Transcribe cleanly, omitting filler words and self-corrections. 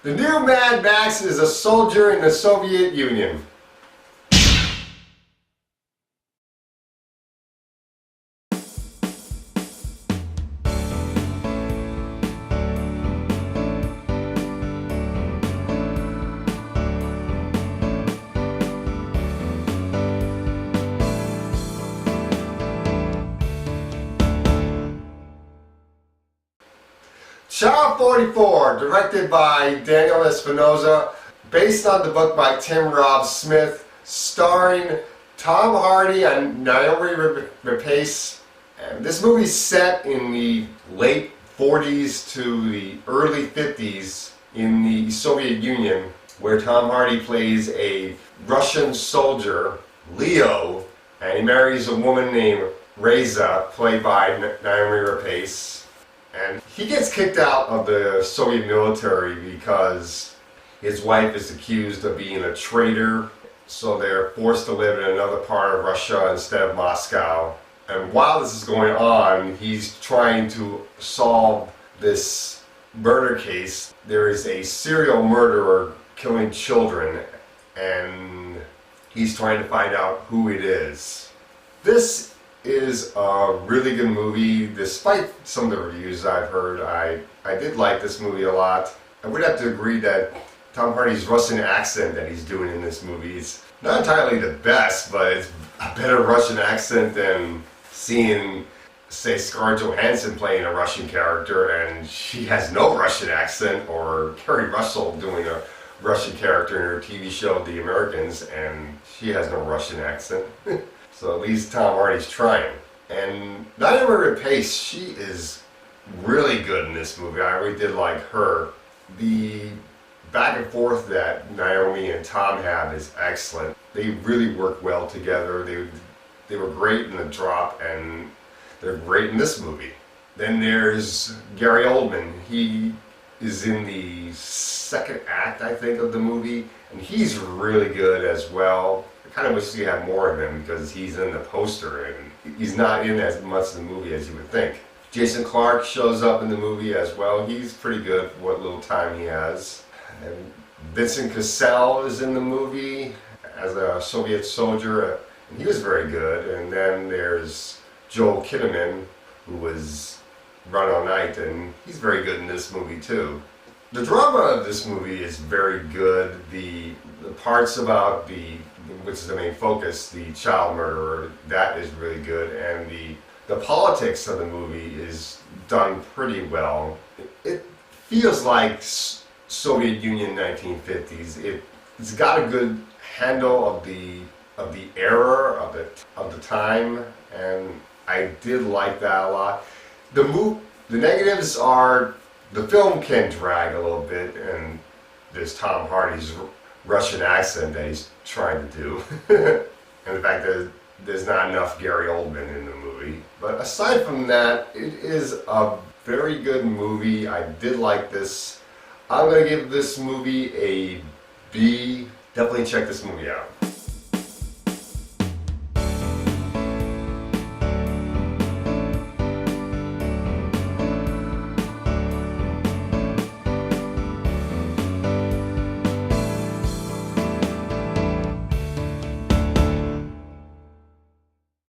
The new Mad Max is a soldier in the Soviet Union. Child 44, directed by Daniel Espinosa, based on the book by Tim Robb-Smith, starring Tom Hardy and Naomi Rapace. And this movie's set in the late 40s to the early 50s in the Soviet Union, where Tom Hardy plays a Russian soldier, Leo, and he marries a woman named Reza, played by Naomi Rapace. And he gets kicked out of the Soviet military because his wife is accused of being a traitor, so they're forced to live in another part of Russia instead of Moscow. And while this is going on, he's trying to solve this murder case. There is a serial murderer killing children, and he's trying to find out who it is. This is a really good movie. Despite some of the reviews I've heard, I did like this movie a lot. I would have to agree that Tom Hardy's Russian accent that he's doing in this movie is not entirely the best, but it's a better Russian accent than seeing, say, Scarlett Johansson playing a Russian character and she has no Russian accent, or Kerry Russell doing a Russian character in her TV show The Americans and she has no Russian accent. So at least Tom Hardy's trying. And Naomi Rapace, she is really good in this movie. I really did like her. The back and forth that Naomi and Tom have is excellent. They really work well together. They were great in The Drop, and they're great in this movie. Then there's Gary Oldman. He is in the second act, I think, of the movie, and he's really good as well. I kind of wish you had more of him because he's in the poster and he's not in as much of the movie as you would think. Jason Clarke shows up in the movie as well. He's pretty good for what little time he has. And Vincent Cassel is in the movie as a Soviet soldier, and he was very good. And then there's Joel Kinnaman, who was Run All Night, and he's very good in this movie too. The drama of this movie is very good. The parts about which is the main focus, the child murderer, that is really good, and the politics of the movie is done pretty well. It feels like Soviet Union 1950s. It's got a good handle of the era of the time, and I did like that a lot. The negatives are the film can drag a little bit, and there's Tom Hardy's Russian accent that he's trying to do, and the fact that there's not enough Gary Oldman in the movie. But aside from that, it is a very good movie. I did like this. I'm going to give this movie a B. Definitely check this movie out.